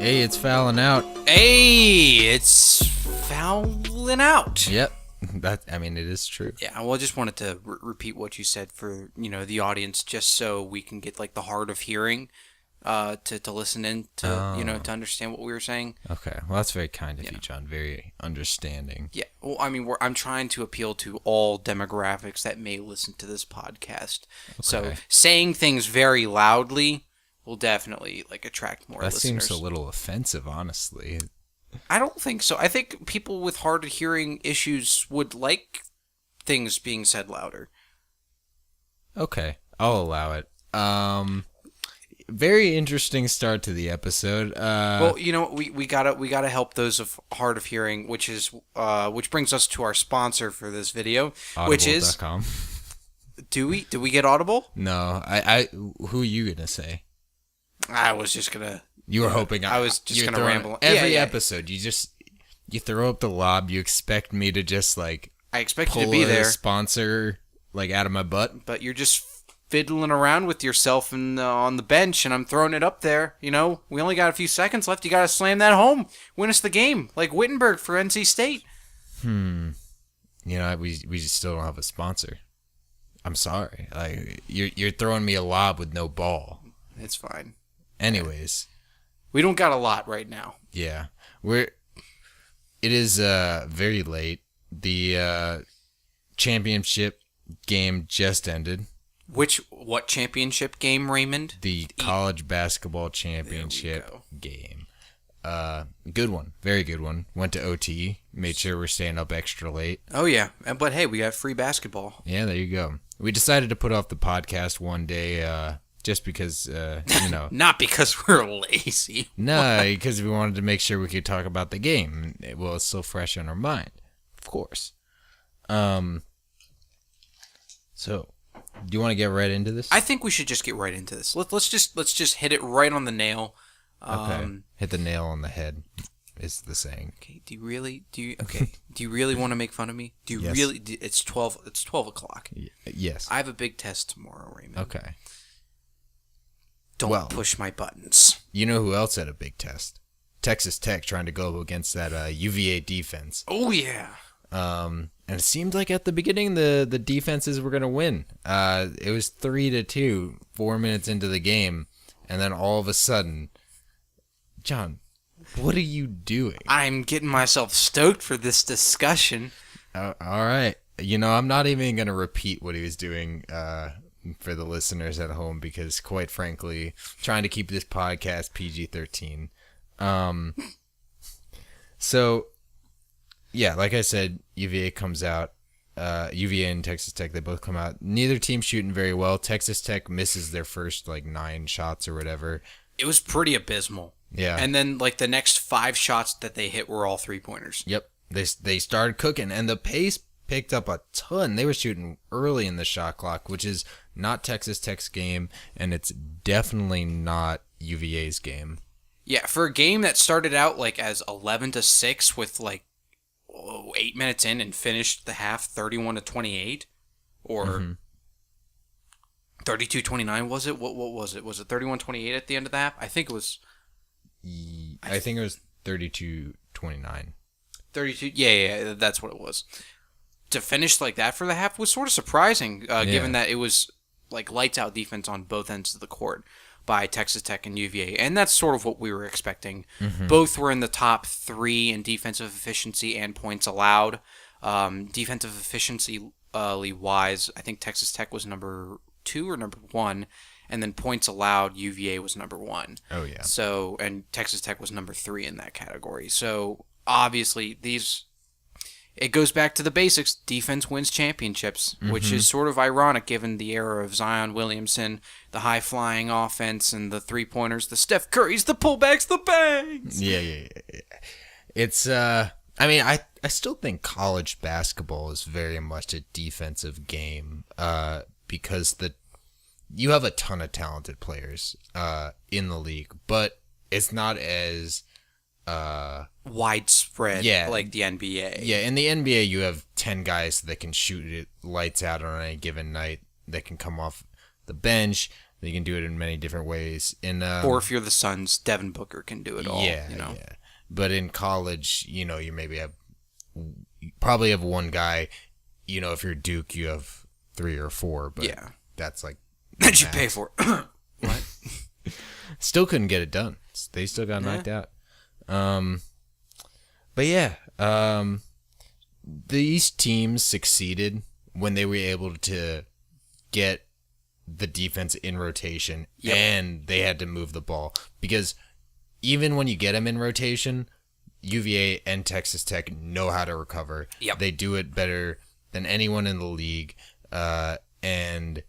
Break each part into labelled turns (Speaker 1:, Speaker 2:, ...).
Speaker 1: Hey, it's Foulin out.
Speaker 2: Hey, it's Foulin out.
Speaker 1: Yep. It is true.
Speaker 2: Yeah, well, I just wanted to repeat what you said for, the audience, just so we can get, the hard of hearing to listen in to, to understand what we were saying.
Speaker 1: Okay. Well, that's very kind of you, John. Very understanding.
Speaker 2: Yeah. Well, I'm trying to appeal to all demographics that may listen to this podcast. Okay. So saying things very loudly will definitely, attract more listeners.
Speaker 1: That seems a little offensive, honestly.
Speaker 2: I don't think so. I think people with hard of hearing issues would like things being said louder.
Speaker 1: Okay, I'll allow it. Very interesting start to the episode.
Speaker 2: Well, we gotta help those of hard of hearing, which brings us to our sponsor for this video, which is
Speaker 1: Audible.com.
Speaker 2: Do we get Audible?
Speaker 1: No, I who are you gonna say?
Speaker 2: I was just gonna.
Speaker 1: You were hoping
Speaker 2: I was just gonna ramble.
Speaker 1: Every episode, you throw up the lob. You expect me to just I
Speaker 2: expect you to be there,
Speaker 1: sponsor out of my butt.
Speaker 2: But you're just fiddling around with yourself on the bench, and I'm throwing it up there. We only got a few seconds left. You gotta slam that home, win us the game, like Wittenberg for NC State.
Speaker 1: We still don't have a sponsor. I'm sorry. You're throwing me a lob with no ball.
Speaker 2: It's fine.
Speaker 1: Anyways,
Speaker 2: we don't got a lot right now.
Speaker 1: Yeah, it is very late. The championship game just ended.
Speaker 2: What championship game, Raymond?
Speaker 1: The college basketball championship game. Good one, very good one. Went to OT. Made sure we're staying up extra late.
Speaker 2: Oh yeah, but hey, we got free basketball.
Speaker 1: Yeah, there you go. We decided to put off the podcast one day. Just because,
Speaker 2: Not because we're lazy.
Speaker 1: No, because we wanted to make sure we could talk about the game. Well, it's so fresh on our mind, of course. So, do you want to get right into this?
Speaker 2: I think we should just get right into this. Let's just hit it right on the nail.
Speaker 1: Okay. Hit the nail on the head is the saying.
Speaker 2: Okay. Do you really want to make fun of me? Do you
Speaker 1: Yes.
Speaker 2: really? It's 12 o'clock.
Speaker 1: Yes.
Speaker 2: I have a big test tomorrow, Raymond.
Speaker 1: Okay.
Speaker 2: Don't push my buttons.
Speaker 1: You know who else had a big test? Texas Tech trying to go against that UVA defense.
Speaker 2: Oh, yeah.
Speaker 1: And it seemed like at the beginning the defenses were going to win. It was 3-2, 4 minutes into the game, and then all of a sudden, John, what are you doing?
Speaker 2: I'm getting myself stoked for this discussion.
Speaker 1: All right. I'm not even going to repeat what he was doing for the listeners at home because, quite frankly, trying to keep this podcast PG-13. So, yeah, like I said, UVA comes out. UVA and Texas Tech, they both come out. Neither team shooting very well. Texas Tech misses their first 9 shots or whatever.
Speaker 2: It was pretty abysmal.
Speaker 1: Yeah.
Speaker 2: And then the next 5 shots that they hit were all 3-pointers.
Speaker 1: Yep. They started cooking, and the pace picked up a ton. They were shooting early in the shot clock, which is not Texas Tech's game, and it's definitely not UVA's game.
Speaker 2: Yeah, for a game that started out as 11-6 with 8 minutes in and finished the half 31-28 or 32-29 was it? What was it? Was it 31-28 at the end of the half? I think it was.
Speaker 1: I think it was 32-29.
Speaker 2: 32. Yeah, that's what it was. To finish like that for the half was sort of surprising, given that it was lights out defense on both ends of the court by Texas Tech and UVA, and that's sort of what we were expecting. Both were in the top 3 in defensive efficiency and points allowed. Defensive efficiency wise, I think Texas Tech was number 2 or number 1, and then points allowed, UVA was number 1.
Speaker 1: Oh yeah.
Speaker 2: So, and Texas Tech was number 3 in that category. So obviously it goes back to the basics. Defense wins championships, which is sort of ironic given the era of Zion Williamson, the high-flying offense, and the three-pointers, the Steph Currys, the pullbacks, the bangs.
Speaker 1: Yeah. It's, I still think college basketball is very much a defensive game because you have a ton of talented players in the league, but it's not as
Speaker 2: widespread like the NBA.
Speaker 1: Yeah, in the NBA you have 10 guys that can shoot it lights out on any given night that can come off the bench. They can do it in many different ways.
Speaker 2: Or if you're the Suns, Devin Booker can do it all.
Speaker 1: Yeah,
Speaker 2: you know?
Speaker 1: yeah. But in college, you probably have one guy. If you're Duke, you have 3 or 4. But
Speaker 2: yeah,
Speaker 1: that's like
Speaker 2: that you pay for. What?
Speaker 1: Still couldn't get it done. They still got knocked out. But yeah, these teams succeeded when they were able to get the defense in rotation, and they had to move the ball. Because even when you get them in rotation, UVA and Texas Tech know how to recover.
Speaker 2: Yep.
Speaker 1: They do it better than anyone in the league. And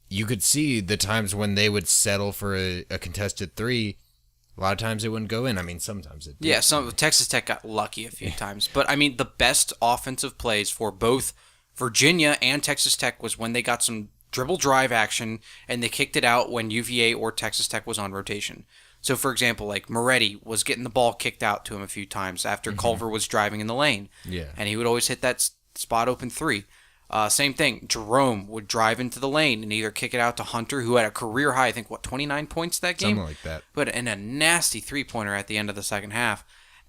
Speaker 1: you could see the times when they would settle for a contested 3. A lot of times it wouldn't go in. I mean, sometimes it did.
Speaker 2: Yeah, Texas Tech got lucky a few times. But, I mean, the best offensive plays for both Virginia and Texas Tech was when they got some dribble drive action and they kicked it out when UVA or Texas Tech was on rotation. So, for example, like Moretti was getting the ball kicked out to him a few times after Culver was driving in the lane.
Speaker 1: Yeah.
Speaker 2: And he would always hit that spot open 3. Same thing. Jerome would drive into the lane and either kick it out to Hunter, who had a career high, I think, 29 points that game?
Speaker 1: Something like that.
Speaker 2: But in a nasty 3-pointer at the end of the second half.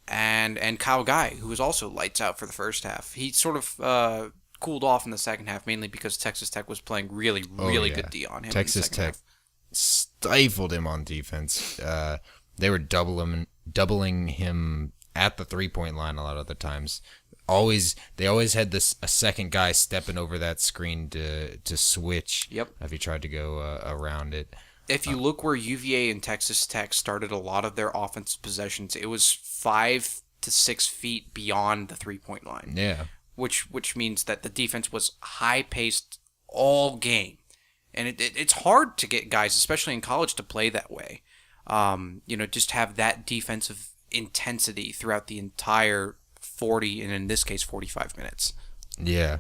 Speaker 2: And Kyle Guy, who was also lights out for the first half. He sort of cooled off in the second half, mainly because Texas Tech was playing really good D on him.
Speaker 1: Texas
Speaker 2: in the second
Speaker 1: Tech
Speaker 2: half.
Speaker 1: stifled him on defense. They were doubling him at the 3-point line a lot of the times. They always had a second guy stepping over that screen to switch.
Speaker 2: Yep.
Speaker 1: If he tried to go around it.
Speaker 2: If you look where UVA and Texas Tech started a lot of their offensive possessions, it was 5 to 6 feet beyond the 3-point line.
Speaker 1: Yeah.
Speaker 2: Which means that the defense was high-paced all game. And it's hard to get guys, especially in college, to play that way. Just have that defensive intensity throughout the entire 40, and in this case, 45 minutes.
Speaker 1: Yeah.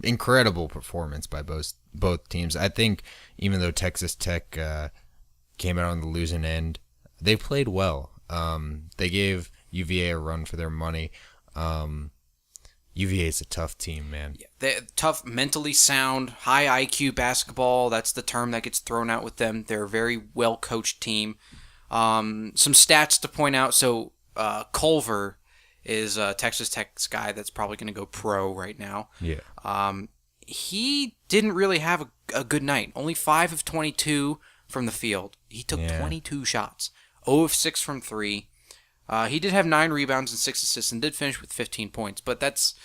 Speaker 1: Incredible performance by both teams. I think even though Texas Tech came out on the losing end, they played well. They gave UVA a run for their money. UVA is a tough team, man.
Speaker 2: Yeah, they're tough, mentally sound, high IQ basketball. That's the term that gets thrown out with them. They're a very well-coached team. Some stats to point out. So Culver is Texas Tech's guy that's probably going to go pro right now.
Speaker 1: Yeah.
Speaker 2: He didn't really have a good night. Only 5 of 22 from the field. He took 22 shots. 0 of 6 from 3. He did have 9 rebounds and 6 assists and did finish with 15 points, but that's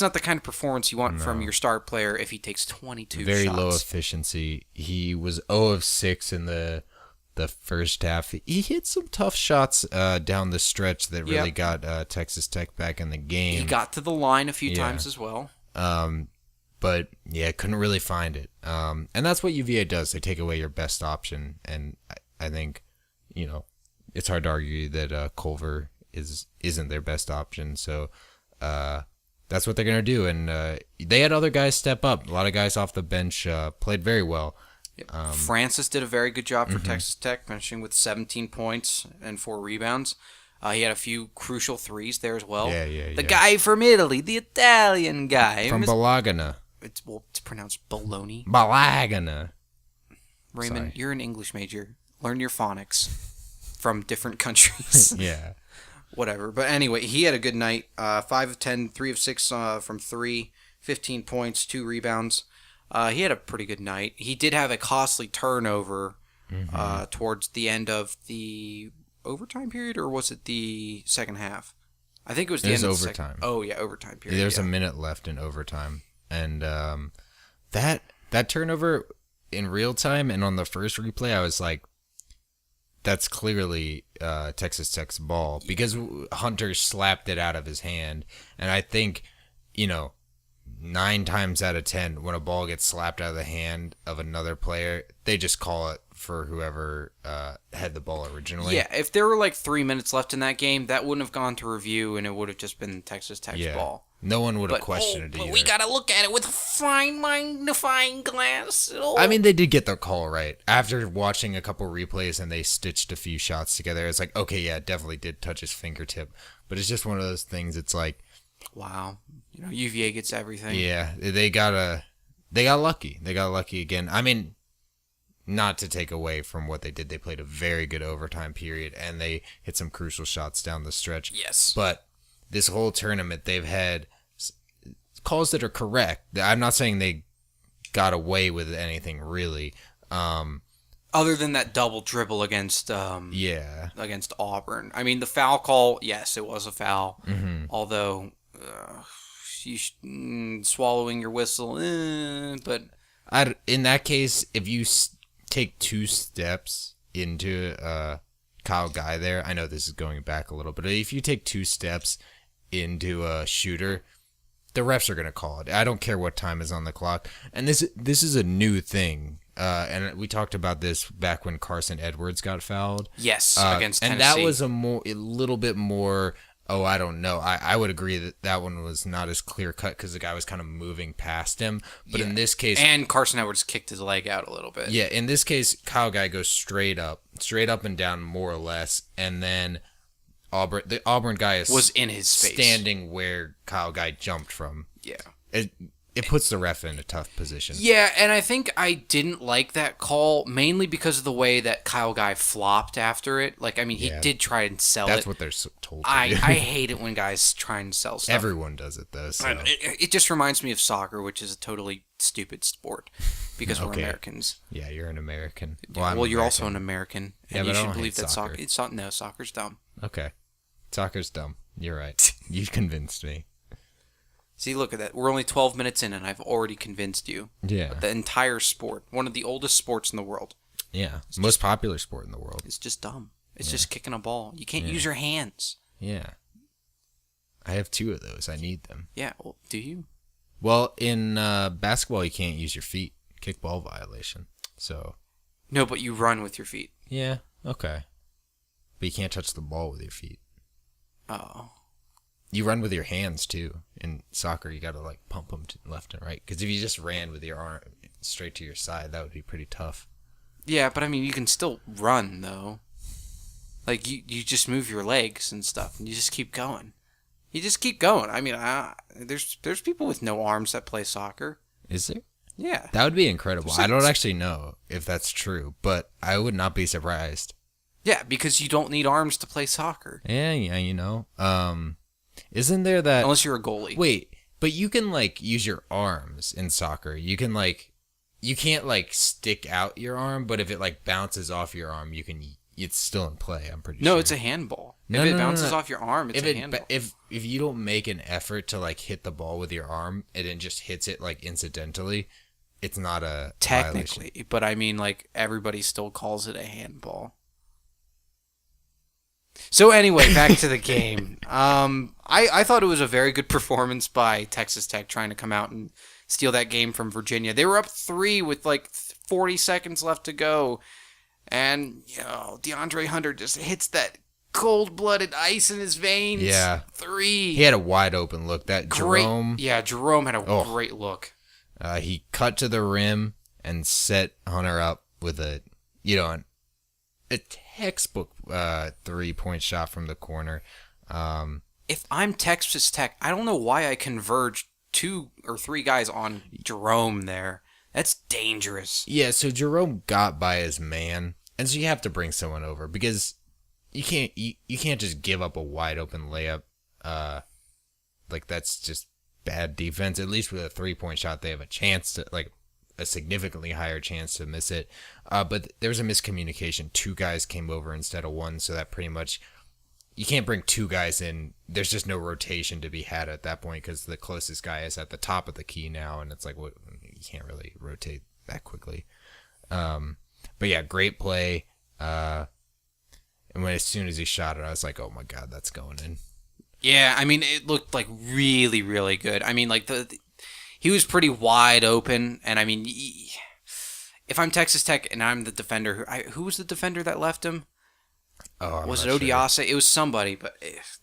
Speaker 2: not the kind of performance you want from your star player if he takes 22 shots.
Speaker 1: Very low efficiency. He was 0 of 6 in the first half. He hit some tough shots down the stretch that really got Texas Tech back in the game.
Speaker 2: He got to the line a few times as well.
Speaker 1: But couldn't really find it. And that's what UVA does. They take away your best option, and I think, it's hard to argue that Culver isn't their best option. So that's what they're gonna do. And they had other guys step up. A lot of guys off the bench played very well.
Speaker 2: Francis did a very good job for Texas Tech, finishing with 17 points and 4 rebounds. He had a few crucial threes there as well. The guy from Italy, the Italian guy.
Speaker 1: From Bologna.
Speaker 2: It's pronounced Bologna.
Speaker 1: Bologna.
Speaker 2: Raymond, you're an English major. Learn your phonics from different countries.
Speaker 1: Yeah.
Speaker 2: Whatever. But anyway, he had a good night. 5 of 10, 3 of 6 from 3, 15 points, 2 rebounds. He had a pretty good night. He did have a costly turnover towards the end of the overtime period, or was it the second half? I think it was the end of the
Speaker 1: overtime.
Speaker 2: Oh, yeah, overtime period.
Speaker 1: There's a minute left in overtime. And that turnover in real time and on the first replay, I was like, that's clearly Texas Tech's ball because Hunter slapped it out of his hand. And I think, 9 times out of 10, when a ball gets slapped out of the hand of another player, they just call it for whoever had the ball originally.
Speaker 2: Yeah, if there were like 3 minutes left in that game, that wouldn't have gone to review, and it would have just been Texas Tech's ball.
Speaker 1: No one would have questioned it
Speaker 2: but
Speaker 1: either.
Speaker 2: We got to look at it with a fine magnifying glass. Oh.
Speaker 1: I mean, they did get the call right. After watching a couple replays and they stitched a few shots together, it's like, okay, yeah, it definitely did touch his fingertip. But it's just one of those things, it's like...
Speaker 2: Wow. UVA gets everything.
Speaker 1: Yeah, they got lucky. They got lucky again. I mean, not to take away from what they did. They played a very good overtime period, and they hit some crucial shots down the stretch.
Speaker 2: Yes.
Speaker 1: But this whole tournament, they've had calls that are correct. I'm not saying they got away with anything, really.
Speaker 2: Other than that double dribble against Auburn. I mean, the foul call, yes, it was a foul.
Speaker 1: Mm-hmm.
Speaker 2: Although, swallowing your whistle, but...
Speaker 1: in that case, if you take 2 steps into Kyle Guy there, I know this is going back a little, but if you take 2 steps into a shooter, the refs are going to call it. I don't care what time is on the clock. And this is a new thing. And we talked about this back when Carson Edwards got fouled.
Speaker 2: Yes, against Tennessee.
Speaker 1: And that was a little bit more, I don't know. I would agree that one was not as clear cut because the guy was kind of moving past him. But in this case...
Speaker 2: And Carson Edwards kicked his leg out a little bit.
Speaker 1: Yeah, in this case, Kyle Guy goes straight up and down more or less. And then the Auburn guy was
Speaker 2: in his space,
Speaker 1: standing where Kyle Guy jumped from.
Speaker 2: Yeah.
Speaker 1: It puts the ref in a tough position.
Speaker 2: Yeah, and I think I didn't like that call mainly because of the way that Kyle Guy flopped after it. Like, I mean, he did try and sell
Speaker 1: That's
Speaker 2: it.
Speaker 1: what they're told to
Speaker 2: I
Speaker 1: do.
Speaker 2: hate it when guys try and sell stuff.
Speaker 1: Everyone does it, though. So.
Speaker 2: It just reminds me of soccer, which is a totally stupid sport because we're Americans.
Speaker 1: Yeah, you're an American.
Speaker 2: Well, you're also an American, and you should believe that
Speaker 1: soccer.
Speaker 2: Soccer's dumb.
Speaker 1: Okay. Soccer's dumb. You're right. You've convinced me.
Speaker 2: See, look at that. We're only 12 minutes in, and I've already convinced you.
Speaker 1: Yeah.
Speaker 2: The entire sport, one of the oldest sports in the world.
Speaker 1: Yeah. Most popular sport in the world.
Speaker 2: It's just dumb. It's just kicking a ball. You can't use your hands.
Speaker 1: Yeah. I have 2 of those. I need them.
Speaker 2: Yeah. Well, do you?
Speaker 1: Well, in basketball, you can't use your feet. Kickball violation. So.
Speaker 2: No, but you run with your feet.
Speaker 1: Yeah. Okay. But you can't touch the ball with your feet.
Speaker 2: Oh.
Speaker 1: You run with your hands, too. In soccer, you got to, pump them to left and right. Because if you just ran with your arm straight to your side, that would be pretty tough.
Speaker 2: Yeah, but, I mean, you can still run, though. Like, you just move your legs and stuff, and you just keep going. You just keep going. I mean, there's people with no arms that play soccer.
Speaker 1: Is there?
Speaker 2: Yeah.
Speaker 1: That would be incredible. I don't actually know if that's true, but I would not be surprised.
Speaker 2: Yeah, because you don't need arms to play soccer.
Speaker 1: Yeah, isn't there that...
Speaker 2: Unless you're a goalie.
Speaker 1: Wait, but you can, use your arms in soccer. You can, you can't, stick out your arm, but if it, bounces off your arm, it's still in play, I'm pretty sure.
Speaker 2: No, it's a handball. If it bounces off your arm, it's a handball.
Speaker 1: If you don't make an effort to, hit the ball with your arm, and then just hits it, incidentally, it's not a
Speaker 2: Technically,
Speaker 1: violation.
Speaker 2: But I mean, everybody still calls it a handball. So anyway, back to the game. I thought it was a very good performance by Texas Tech trying to come out and steal that game from Virginia. They were up 3 with 40 seconds left to go. And, DeAndre Hunter just hits that cold-blooded ice in his veins.
Speaker 1: Yeah.
Speaker 2: 3.
Speaker 1: He had a wide open look. Jerome
Speaker 2: had a great look.
Speaker 1: He cut to the rim and set Hunter up with a textbook 3-point shot from the corner.
Speaker 2: If I'm Texas Tech, I don't know why I converged 2 or 3 guys on Jerome there. That's dangerous.
Speaker 1: Yeah, so Jerome got by his man, and so you have to bring someone over because you can't just give up a wide open layup. That's just bad defense. At least with a 3-point shot, they have a chance to a significantly higher chance to miss it. But there was a miscommunication. 2 guys came over instead of 1, so that pretty much you can't bring 2 guys in. There's just no rotation to be had at that point because the closest guy is at the top of the key now, and it's you can't really rotate that quickly. But yeah, great play. And as soon as he shot it, I was like, oh my God, that's going in.
Speaker 2: Yeah, I mean, it looked really, really good. I mean, he was pretty wide open, and I mean, if I'm Texas Tech and I'm the defender, who was the defender that left him? Was it Odiase? Sure. It was somebody, but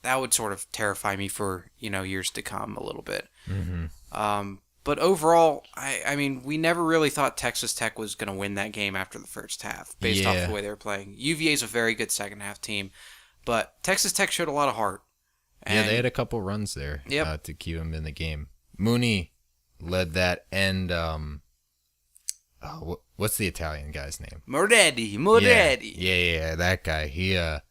Speaker 2: that would sort of terrify me for years to come a little bit.
Speaker 1: Mm-hmm.
Speaker 2: But overall, I mean, we never really thought Texas Tech was going to win that game after the first half, based off the way they were playing. UVA is a very good second half team, but Texas Tech showed a lot of heart.
Speaker 1: And they had a couple runs there to keep them in the game. Mooney led that, and What's the Italian guy's name?
Speaker 2: Moretti.
Speaker 1: Yeah, that guy. He had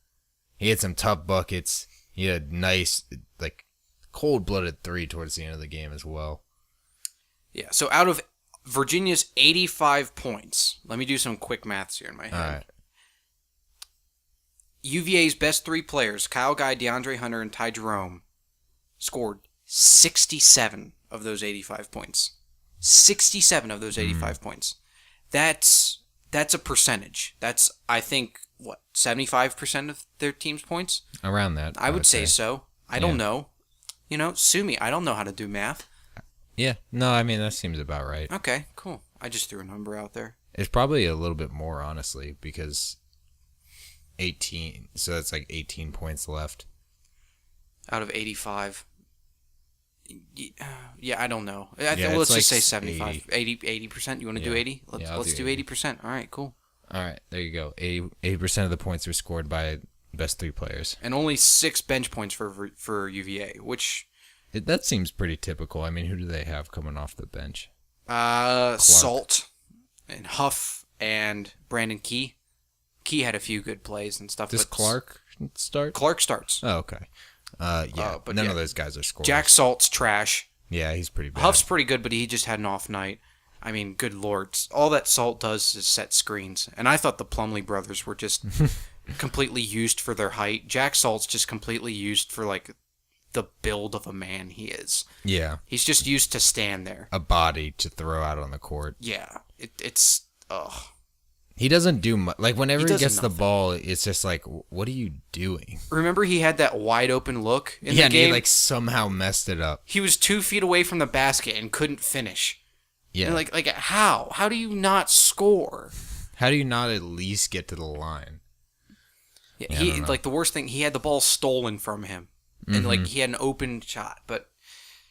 Speaker 1: some tough buckets. He had nice, like, cold-blooded 3 towards the end of the game as well.
Speaker 2: Yeah, so out of Virginia's 85 points, let me do some quick maths here in my head.
Speaker 1: All right.
Speaker 2: UVA's best 3 players, Kyle Guy, DeAndre Hunter, and Ty Jerome, scored 67 of those 85 points. 67 of those 85 points. That's a percentage. That's, I think, 75% of their team's points?
Speaker 1: Around that.
Speaker 2: I would say so. I don't know. Sue me. I don't know how to do math.
Speaker 1: Yeah. No, I mean, that seems about right.
Speaker 2: Okay, cool. I just threw a number out there.
Speaker 1: It's probably a little bit more, honestly, because 18. So that's like 18 points left.
Speaker 2: Out of 85. Yeah, I don't know. Let's
Speaker 1: like
Speaker 2: just say 75. 80%? You want to do 80? Let's do 80%. All right, cool.
Speaker 1: All right, there you go. 80% of the points were scored by best 3 players.
Speaker 2: And only 6 bench points for UVA, which...
Speaker 1: That seems pretty typical. I mean, who do they have coming off the bench?
Speaker 2: Salt and Huff and Brandon Key. Key had a few good plays and stuff.
Speaker 1: Does Clark start?
Speaker 2: Clark starts.
Speaker 1: Oh, okay. But none of those guys are scorers.
Speaker 2: Jack Salt's trash.
Speaker 1: Yeah, he's pretty bad.
Speaker 2: Huff's pretty good, but he just had an off night. I mean, good lord. All that Salt does is set screens. And I thought the Plumlee brothers were just completely used for their height. Jack Salt's just completely used for, like, the build of a man he is.
Speaker 1: Yeah.
Speaker 2: He's just used to stand there.
Speaker 1: A body to throw out on the court.
Speaker 2: Yeah. It's... Ugh.
Speaker 1: He doesn't do much. Like, whenever he gets
Speaker 2: nothing.
Speaker 1: the ball, it's just like, what are you doing?
Speaker 2: Remember he had that wide open look in the game?
Speaker 1: Yeah, and he, like, somehow messed it up.
Speaker 2: He was 2 feet away from the basket and couldn't finish.
Speaker 1: Yeah.
Speaker 2: And like how? How do you not score?
Speaker 1: How do you not at least get to the line?
Speaker 2: Yeah, he like the worst thing, he had the ball stolen from him. And like he had an open shot. But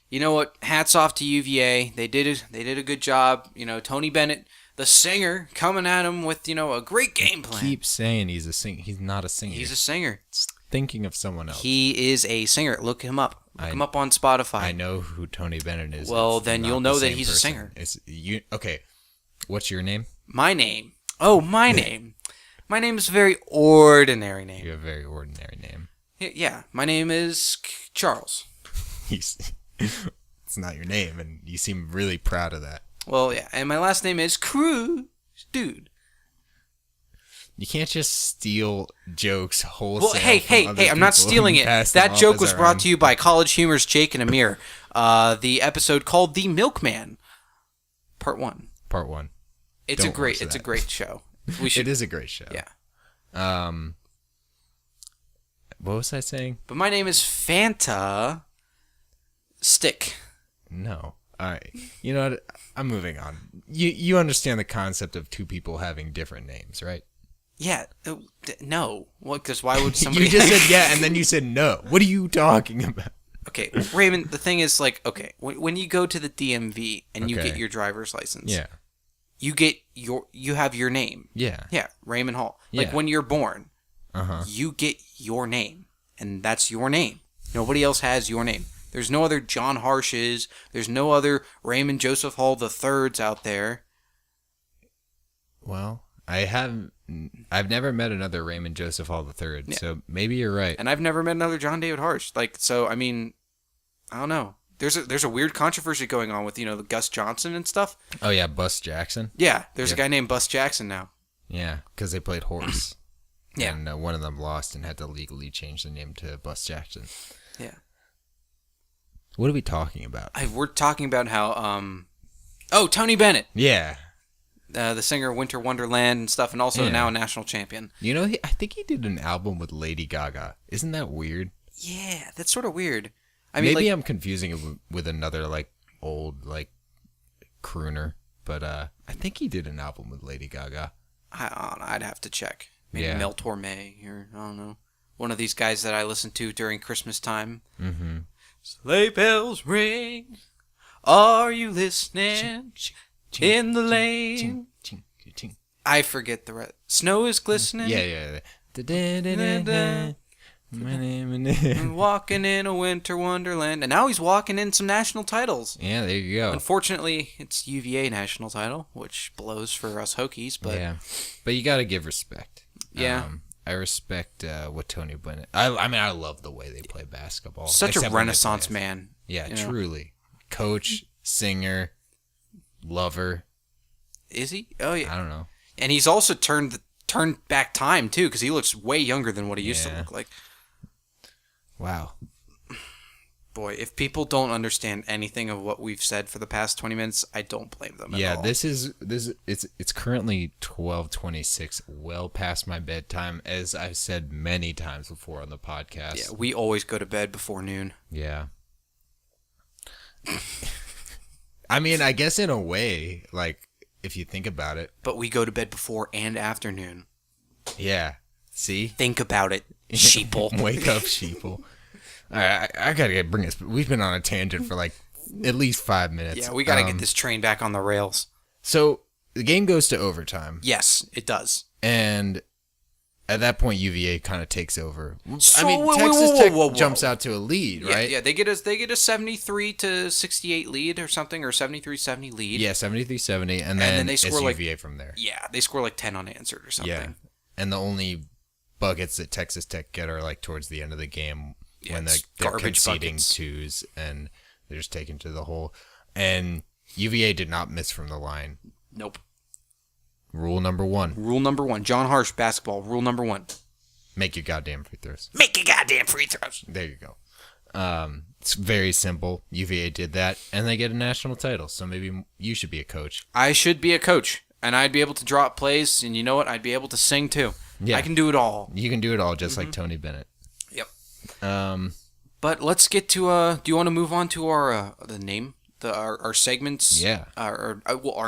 Speaker 2: you know what? Hats off to UVA. They did a good job. Tony Bennett, the singer, coming at him with, a great game plan.
Speaker 1: Keep saying he's a singer. He's not a singer.
Speaker 2: He's a singer.
Speaker 1: Thinking of someone else.
Speaker 2: He is a singer. Look him up. Look him up on Spotify.
Speaker 1: I know who Tony Bennett is.
Speaker 2: Well,
Speaker 1: it's
Speaker 2: then you'll know that he's a singer.
Speaker 1: Okay. What's your name?
Speaker 2: My name. Oh, my name. My name is a very ordinary name.
Speaker 1: You have a very ordinary name.
Speaker 2: Yeah. My name is Charles.
Speaker 1: It's not your name, and you seem really proud of that.
Speaker 2: Well, yeah. And my last name is Cruz. Dude.
Speaker 1: You can't just steal jokes wholesale.
Speaker 2: Well, hey, I'm not stealing it. That joke was brought to you by College Humor's Jake and Amir. The episode called The Milkman, Part 1.
Speaker 1: Part 1.
Speaker 2: It's a great show.
Speaker 1: It is a great show.
Speaker 2: Yeah.
Speaker 1: What was I saying?
Speaker 2: But my name is Fanta Stick.
Speaker 1: No. All right. You know what? I'm moving on. You understand the concept of 2 people having different names, right?
Speaker 2: Yeah. No. Well, because why would somebody...
Speaker 1: You just said yeah, and then you said no. What are you talking about?
Speaker 2: Okay, Raymond, the thing is, like, okay, when you go to the DMV and you get your driver's license,
Speaker 1: yeah,
Speaker 2: you have your name.
Speaker 1: Yeah.
Speaker 2: Yeah, Raymond Hall.
Speaker 1: Yeah.
Speaker 2: Like, when you're born,
Speaker 1: uh-huh,
Speaker 2: you get your name, and that's your name. Nobody else has your name. There's no other John Harshes. There's no other Raymond Joseph Hall III's out there.
Speaker 1: Well, I've never met another Raymond Joseph Hall III, so maybe you're right.
Speaker 2: And I've never met another John David Harsh. Like, so, I mean, I don't know. There's a weird controversy going on with, the Gus Johnson and stuff.
Speaker 1: Oh, yeah, Bus Jackson?
Speaker 2: Yeah, there's a guy named Bus Jackson now.
Speaker 1: Yeah, because they played horse.
Speaker 2: Yeah.
Speaker 1: And one of them lost and had to legally change the name to Bus Jackson.
Speaker 2: Yeah.
Speaker 1: What are we talking about?
Speaker 2: We're talking about how, Tony Bennett.
Speaker 1: Yeah.
Speaker 2: The singer of Winter Wonderland and stuff, and also now a national champion.
Speaker 1: I think he did an album with Lady Gaga. Isn't that weird?
Speaker 2: Yeah, that's sort of weird. I mean,
Speaker 1: maybe I'm confusing it with another, like, old, like, crooner. But I think he did an album with Lady Gaga.
Speaker 2: I'd have to check. Maybe
Speaker 1: Yeah.
Speaker 2: Mel Torme, or I don't know. One of these guys that I listen to during Christmas time.
Speaker 1: Mm-hmm.
Speaker 2: Sleigh bells ring. Are you listening? In the lane. I forget the rest. Snow is glistening.
Speaker 1: Yeah.
Speaker 2: Walking in a winter wonderland. And now he's walking in some national titles.
Speaker 1: Yeah, there you go.
Speaker 2: Unfortunately, it's UVA national title, which blows for us Hokies. But
Speaker 1: yeah, but you got to give respect.
Speaker 2: Yeah.
Speaker 1: I respect what Tony Bennett. I mean, I love the way they play basketball.
Speaker 2: Such a renaissance man.
Speaker 1: Yeah, truly. Coach, singer, lover.
Speaker 2: Is he? Oh, yeah.
Speaker 1: I don't know.
Speaker 2: And he's also turned back time, too, because he looks way younger than what he used to look like.
Speaker 1: Wow.
Speaker 2: Boy, if people don't understand anything of what we've said for the past 20 minutes, I don't blame them at all.
Speaker 1: Yeah, it's currently 12:26, well past my bedtime, as I've said many times before on the podcast.
Speaker 2: Yeah, we always go to bed before noon.
Speaker 1: Yeah. I mean, I guess in a way, like, if you think about it.
Speaker 2: But we go to bed before and after noon.
Speaker 1: Yeah. See?
Speaker 2: Think about it, sheeple.
Speaker 1: Wake up, sheeple. All right, I gotta bring this. We've been on a tangent for like at least 5 minutes.
Speaker 2: Yeah, we gotta get this train back on the rails.
Speaker 1: So the game goes to overtime.
Speaker 2: Yes, it does.
Speaker 1: And at that point, UVA kind of takes over.
Speaker 2: So,
Speaker 1: I mean, Texas Tech jumps out to a lead, right?
Speaker 2: Yeah, they get a 73-68 lead or something, or 73-70 lead.
Speaker 1: Yeah, 73-70, and then they score like UVA from there.
Speaker 2: Yeah, they score like 10 unanswered or something. Yeah,
Speaker 1: and the only buckets that Texas Tech get are like towards the end of the game when they're conceding buckets. Twos and they're just taken to the hole. And UVA did not miss from the line.
Speaker 2: Nope.
Speaker 1: Rule number one.
Speaker 2: Rule number one. John Harsh basketball. Rule number one.
Speaker 1: Make your goddamn free throws.
Speaker 2: Make your goddamn free throws.
Speaker 1: There you go. It's very simple. UVA did that, and they get a national title. So maybe you should be a coach.
Speaker 2: I should be a coach, and I'd be able to draw up plays, and you know what? I'd be able to sing too. Yeah. I can do it all.
Speaker 1: You can do it all, just like Tony Bennett.
Speaker 2: Yep. But let's get to. Do you want to move on to our the name? Our segments, our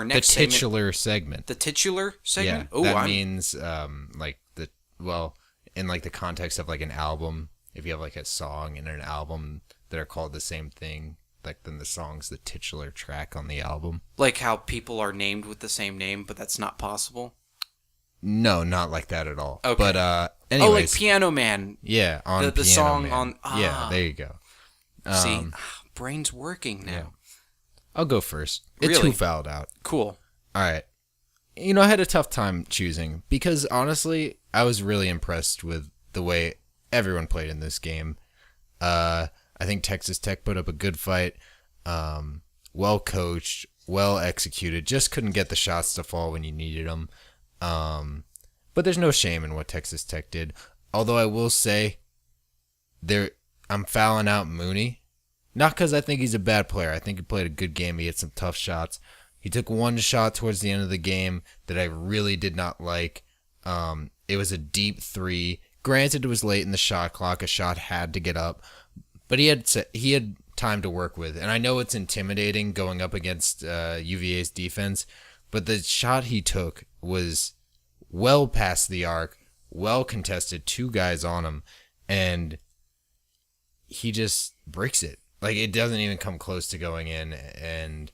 Speaker 2: next
Speaker 1: the titular segment.
Speaker 2: The titular segment.
Speaker 1: Yeah, that means in like the context of like an album. If you have like a song and an album that are called the same thing, like then the song's the titular track on the album.
Speaker 2: Like how people are named with the same name, but that's not possible.
Speaker 1: No, not like that at all.
Speaker 2: Okay.
Speaker 1: But anyways,
Speaker 2: like Piano Man.
Speaker 1: Yeah, on
Speaker 2: the
Speaker 1: Piano
Speaker 2: song
Speaker 1: Man.
Speaker 2: on.
Speaker 1: Yeah, there you go.
Speaker 2: See, brain's working now.
Speaker 1: Yeah. I'll go first. It's
Speaker 2: really?
Speaker 1: Who Fouled Out.
Speaker 2: Cool.
Speaker 1: All right. You know, I had a tough time choosing because honestly, I was really impressed with the way everyone played in this game. I think Texas Tech put up a good fight. Well coached, well executed. Just couldn't get the shots to fall when you needed them. But there's no shame in what Texas Tech did. Although I will say, I'm fouling out Mooney. Not because I think he's a bad player. I think he played a good game. He had some tough shots. He took one shot towards the end of the game that I really did not like. It was a deep three. Granted, it was late in the shot clock. A shot had to get up. But he had time to work with. And I know it's intimidating going up against UVA's defense. But the shot he took was well past the arc, well contested, 2 guys on him. And he just breaks it. Like, it doesn't even come close to going in. And,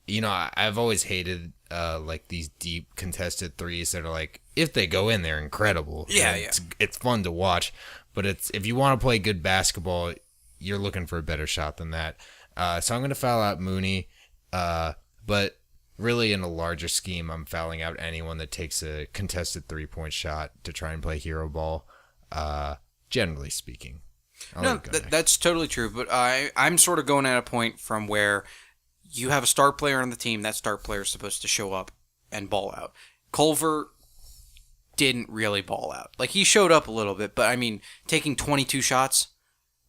Speaker 1: you know, I've always hated, like, these deep contested threes that are, like, if they go in, they're incredible.
Speaker 2: Yeah,
Speaker 1: It's fun to watch. But if you want to play good basketball, you're looking for a better shot than that. So I'm going to foul out Mooney. But really, in a larger scheme, I'm fouling out anyone that takes a contested three-point shot to try and play hero ball, generally speaking.
Speaker 2: That's totally true, but I'm sort of going at a point from where you have a star player on the team, that star player is supposed to show up and ball out. Culver didn't really ball out. Like, he showed up a little bit, but I mean, taking 22 shots,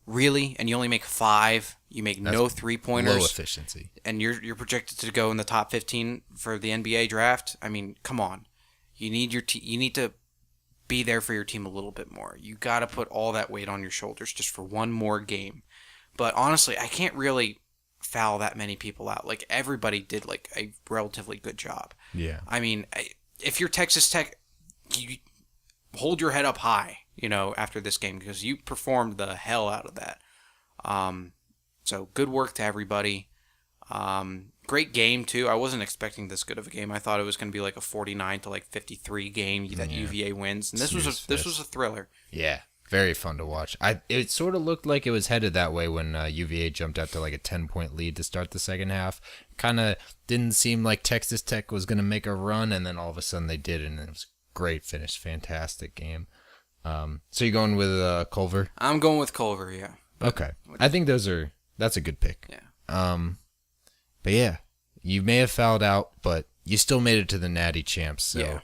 Speaker 2: really, and you only make 5, you make no three-pointers.
Speaker 1: Low efficiency. And
Speaker 2: you're projected to go in the top 15 for the NBA draft. I mean, come on. You need you need to be there for your team a little bit more. You got to put all that weight on your shoulders just for one more game. But honestly, I can't really foul that many people out. Like, everybody did like a relatively good job.
Speaker 1: Yeah.
Speaker 2: I mean, if you're Texas Tech, you hold your head up high, you know, after this game, because you performed the hell out of that. So good work to everybody. Great game too. I wasn't expecting this good of a game. I thought it was going to be like a 49-53 game that UVA wins, and this was a thriller.
Speaker 1: Yeah, Very fun to watch. It sort of looked like it was headed that way when UVA jumped out to like a 10-point lead to start the second half. Kind of didn't seem like Texas Tech was going to make a run, and then all of a sudden they did, and it was a great finish. Fantastic game. So you're going with Culver?
Speaker 2: I'm going with Culver, yeah.
Speaker 1: Okay. I think that's a good pick.
Speaker 2: Yeah.
Speaker 1: But yeah, you may have fouled out, but you still made it to the Natty Champs, so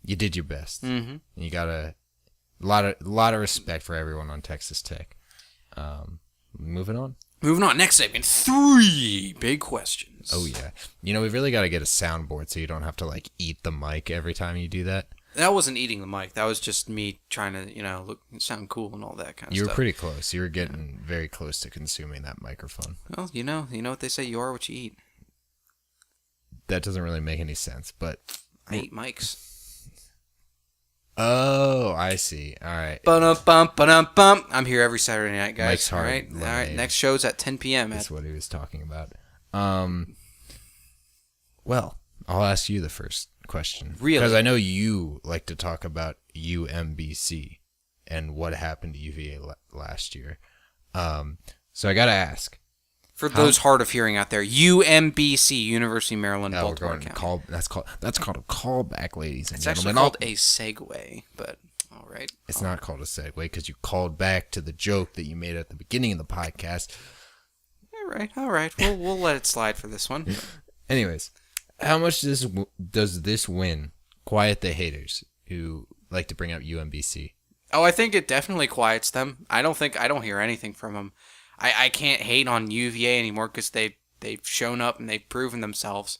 Speaker 1: you did your best.
Speaker 2: Mm-hmm.
Speaker 1: You got a lot of respect for everyone on Texas Tech. Moving on.
Speaker 2: Next segment, 3 big questions.
Speaker 1: Oh yeah. We've really got to get a soundboard so you don't have to like eat the mic every time you do that.
Speaker 2: That wasn't eating the mic. That was just me trying to, sound cool and all that kind of stuff.
Speaker 1: You were pretty close. You were getting very close to consuming that microphone.
Speaker 2: Well, you know what they say, you are what you eat.
Speaker 1: That doesn't really make any sense, but
Speaker 2: I eat mics.
Speaker 1: Oh, I see. All right.
Speaker 2: Ba-dum-bum. I'm here every Saturday night, guys.
Speaker 1: Mike's Hard
Speaker 2: all right.
Speaker 1: Lemonade.
Speaker 2: All right. Next show's at 10 p.m.
Speaker 1: That's what he was talking about. Well, I'll ask you the first question.
Speaker 2: Really?
Speaker 1: Because I know you like to talk about UMBC and what happened to UVA last year. So I got to ask.
Speaker 2: For those hard of hearing out there, UMBC, University of Maryland, Baltimore County.
Speaker 1: That's called a callback, ladies and gentlemen.
Speaker 2: It's actually called a segue, but all right.
Speaker 1: It's not called a segue because you called back to the joke that you made at the beginning of the podcast.
Speaker 2: All right. We'll let it slide for this one.
Speaker 1: Anyways, how much does this win quiet the haters who like to bring up UMBC?
Speaker 2: Oh, I think it definitely quiets them. I don't hear anything from them. I can't hate on UVA anymore because they've shown up and they've proven themselves.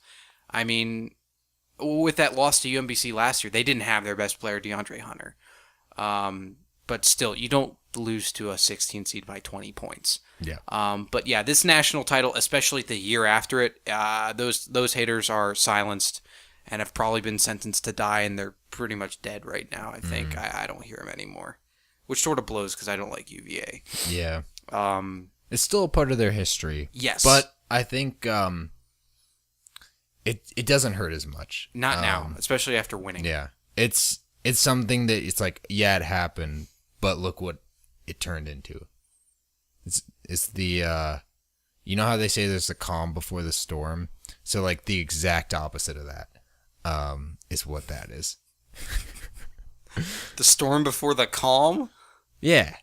Speaker 2: I mean, with that loss to UMBC last year, they didn't have their best player, DeAndre Hunter. But still, you don't lose to a 16 seed by 20 points.
Speaker 1: Yeah.
Speaker 2: But yeah, this national title, especially the year after it, those haters are silenced and have probably been sentenced to die, and they're pretty much dead right now, I think. I don't hear them anymore, which sort of blows because I don't like UVA.
Speaker 1: Yeah. It's still a part of their history.
Speaker 2: Yes.
Speaker 1: But I think it doesn't hurt as much.
Speaker 2: Not now, especially after winning.
Speaker 1: Yeah. It's something that it's like, yeah, it happened, but look what it turned into. It's the you know how they say there's the calm before the storm? So like the exact opposite of that is what that is.
Speaker 2: The storm before the calm?
Speaker 1: Yeah.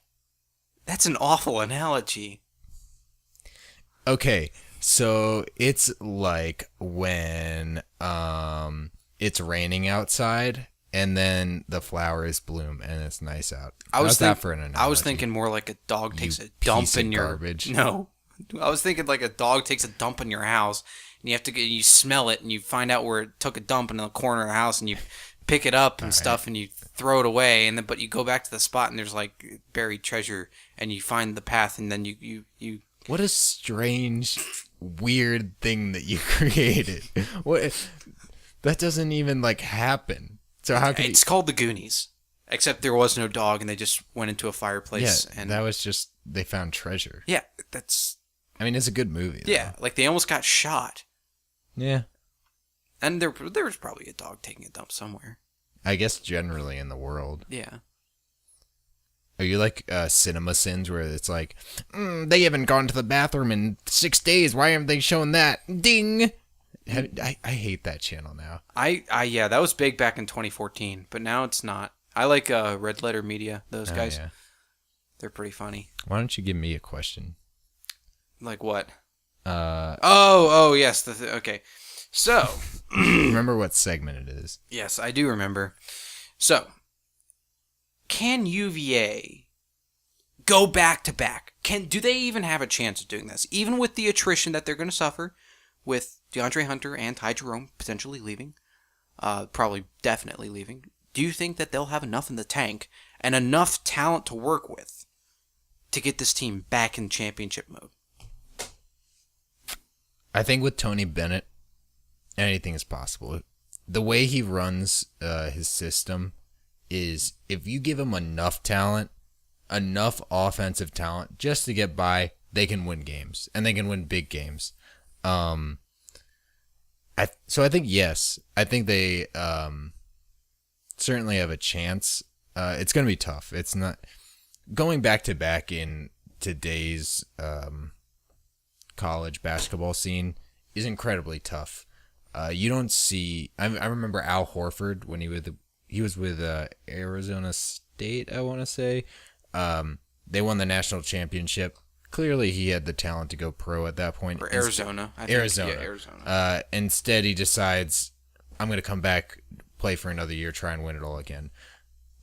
Speaker 2: That's an awful analogy.
Speaker 1: Okay, so it's like when it's raining outside and then the flowers bloom and it's nice out. How's that for an analogy?
Speaker 2: I was thinking more like a dog takes a dump in your
Speaker 1: garbage.
Speaker 2: No. I was thinking like a dog takes a dump in your house and you smell it and you find out where it took a dump in the corner of the house and you pick it up and stuff and you throw it away but you go back to the spot and there's like buried treasure and you find the path and then you
Speaker 1: What a strange, weird thing that you created. What? That doesn't even like happen. So how can
Speaker 2: it's called the Goonies, except there was no dog and they just went into a fireplace and
Speaker 1: that was just they found treasure.
Speaker 2: Yeah, that's.
Speaker 1: I mean, it's a good movie.
Speaker 2: Yeah, like they almost got shot.
Speaker 1: Yeah.
Speaker 2: And there was probably a dog taking a dump somewhere.
Speaker 1: I guess generally in the world.
Speaker 2: Yeah.
Speaker 1: Are you like Cinema Sins where it's like, they haven't gone to the bathroom in 6 days. Why haven't they shown that? Ding! I hate that channel now.
Speaker 2: Yeah, that was big back in 2014, but now it's not. I like Red Letter Media, those guys. Yeah. They're pretty funny.
Speaker 1: Why don't you give me a question?
Speaker 2: Like what? Oh, yes. Okay. So.
Speaker 1: Remember what segment it is.
Speaker 2: Yes, I do remember. So. Can UVA go back to back? Do they even have a chance of doing this? Even with the attrition that they're going to suffer with DeAndre Hunter and Ty Jerome potentially leaving, probably definitely leaving, do you think that they'll have enough in the tank and enough talent to work with to get this team back in championship mode?
Speaker 1: I think with Tony Bennett, anything is possible. The way he runs his system is if you give them enough talent, enough offensive talent just to get by, they can win games and they can win big games. So I think yes, I think they certainly have a chance. It's going to be tough. It's not. going back to back in today's college basketball scene is incredibly tough. You don't see. I remember Al Horford when he was with Arizona State, I want to say. They won the national championship. Clearly, he had the talent to go pro at that point.
Speaker 2: Or Arizona.
Speaker 1: Arizona.
Speaker 2: Yeah, Arizona.
Speaker 1: Instead, he decides, I'm going to come back, play for another year, try and win it all again.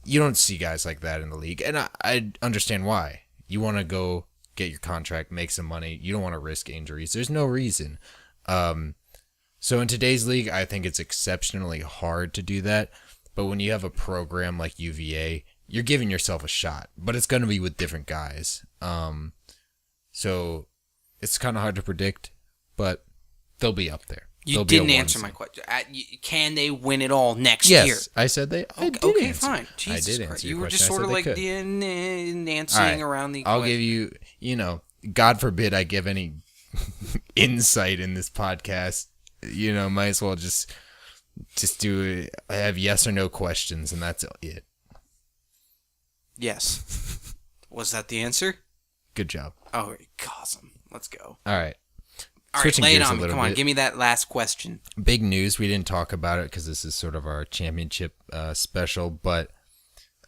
Speaker 1: You don't see guys like that in the league, and I understand why. You want to go get your contract, make some money. You don't want to risk injuries. There's no reason. So in today's league, I think it's exceptionally hard to do that. But when you have a program like UVA, you're giving yourself a shot, but it's going to be with different guys. So it's kind of hard to predict, but they'll be up there.
Speaker 2: You didn't answer my question. Can they win it all next year?
Speaker 1: Yes, I said they.
Speaker 2: Okay, fine.
Speaker 1: Jesus
Speaker 2: I did
Speaker 1: Christ.
Speaker 2: answer. You were just sort of like dancing around the.
Speaker 1: I'll give you. God forbid I give any insight in this podcast. Might as well just do it. I have yes or no questions, and that's it.
Speaker 2: Yes. Was that the answer?
Speaker 1: Good job.
Speaker 2: Oh, awesome. Let's go.
Speaker 1: All right.
Speaker 2: All right, lay it on me. Come on, give me that last question.
Speaker 1: Big news. We didn't talk about it because this is sort of our championship special, but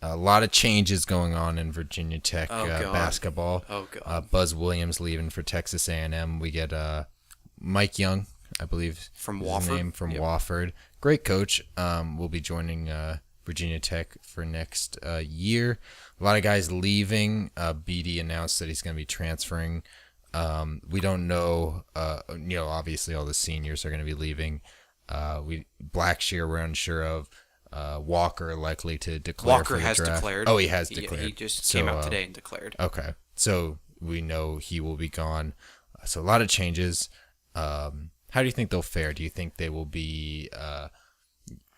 Speaker 1: a lot of changes going on in Virginia Tech basketball.
Speaker 2: Oh, God.
Speaker 1: Buzz Williams leaving for Texas A&M. We get Mike Young, I believe.
Speaker 2: From Wofford.
Speaker 1: Wofford. Great coach. Will be joining Virginia Tech for next year. A lot of guys leaving. Beatty announced that he's going to be transferring. We don't know. Obviously all the seniors are going to be leaving. Blackshear we're unsure of. Walker likely to declare.
Speaker 2: Walker
Speaker 1: for the
Speaker 2: has
Speaker 1: draft.
Speaker 2: declared.
Speaker 1: Oh, he has declared.
Speaker 2: He just came out today and declared.
Speaker 1: Okay, so we know he will be gone. So a lot of changes. How do you think they'll fare? Do you think they will be?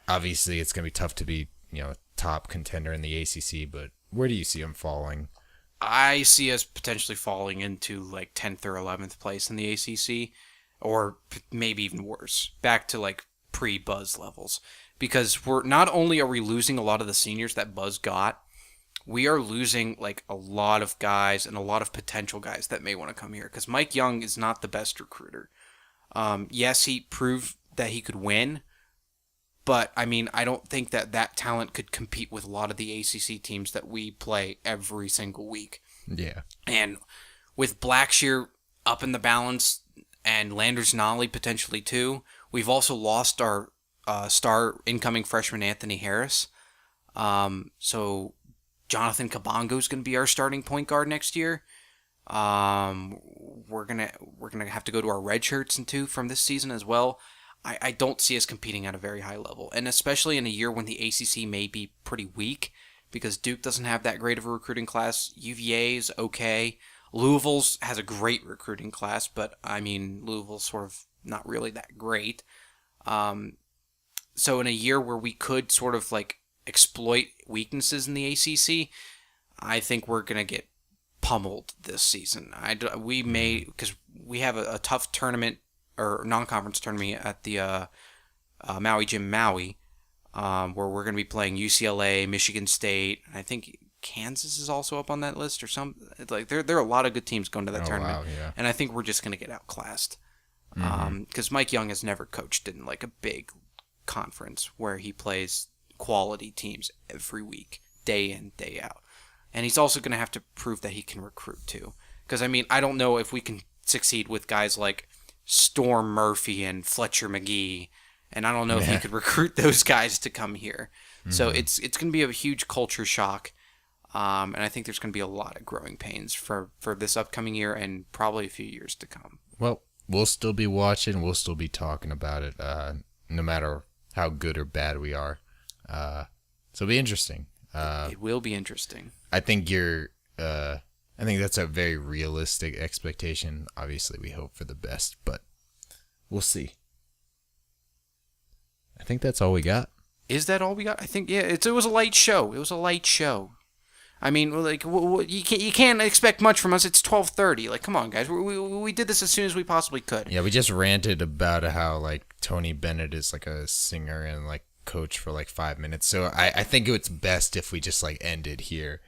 Speaker 1: Obviously, it's going to be tough to be top contender in the ACC, but where do you see them falling?
Speaker 2: I see us potentially falling into like 10th or 11th place in the ACC, or maybe even worse, back to like pre-Buzz levels. Because we're not only are we losing a lot of the seniors that Buzz got, we are losing like a lot of guys and a lot of potential guys that may want to come here. Because Mike Young is not the best recruiter. Yes, he proved that he could win, but I mean, I don't think that talent could compete with a lot of the ACC teams that we play every single week.
Speaker 1: Yeah.
Speaker 2: And with Blackshear up in the balance and Landers Nolly potentially too, we've also lost our star incoming freshman Anthony Harris. So Jonathan Kabongo is going to be our starting point guard next year. We're gonna have to go to our red shirts from this season as well. I don't see us competing at a very high level, and especially in a year when the ACC may be pretty weak because Duke doesn't have that great of a recruiting class. UVA's okay. Louisville's has a great recruiting class, but I mean Louisville's sort of not really that great. So in a year where we could sort of like exploit weaknesses in the ACC, I think we're gonna get pummeled this season. We may, because we have a tough tournament or non-conference tournament at the Maui Gym Maui, where we're going to be playing UCLA, Michigan State. I think Kansas is also up on that list or some. Like there are a lot of good teams going to that tournament,
Speaker 1: wow, yeah.
Speaker 2: And I think we're just going to get outclassed. Because Mike Young has never coached in like a big conference where he plays quality teams every week, day in, day out. And he's also going to have to prove that he can recruit too. Because I mean, I don't know if we can succeed with guys like Storm Murphy and Fletcher McGee, and I don't know if he could recruit those guys to come here. So it's going to be a huge culture shock, and I think there's going to be a lot of growing pains for this upcoming year and probably a few years to come.
Speaker 1: Well, we'll still be watching. We'll still be talking about it, no matter how good or bad we are. So it'll be interesting.
Speaker 2: It will be interesting.
Speaker 1: I think I think that's a very realistic expectation. Obviously, we hope for the best, but we'll see. I think that's all we got.
Speaker 2: Is that all we got? I think, yeah, it was a light show. It was a light show. I mean, like, you can't expect much from us. It's 12:30. Like, come on, guys. We did this as soon as we possibly could.
Speaker 1: Yeah, we just ranted about how, like, Tony Bennett is, like, a singer and, like, coach for, like, 5 minutes. So I think it's best if we just, like, ended here.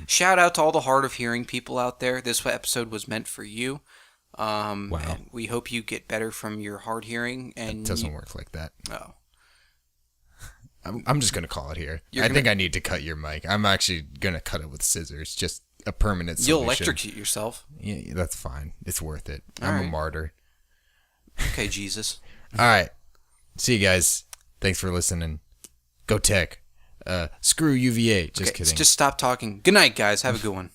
Speaker 2: Shout out to all the hard of hearing people out there. This episode was meant for you.
Speaker 1: Wow.
Speaker 2: And we hope you get better from your hard hearing. And
Speaker 1: it doesn't work like that.
Speaker 2: Oh.
Speaker 1: I'm just going to call it here. I think I need to cut your mic. I'm actually going to cut it with scissors. Just a permanent solution.
Speaker 2: You'll electrocute yourself.
Speaker 1: Yeah, that's fine. It's worth it.
Speaker 2: All
Speaker 1: I'm
Speaker 2: right.
Speaker 1: a martyr.
Speaker 2: Okay, Jesus.
Speaker 1: All right. See you guys. Thanks for listening. Go Tech. Screw UVA. Just kidding.
Speaker 2: Just stop talking. Good night, guys. Have a good one.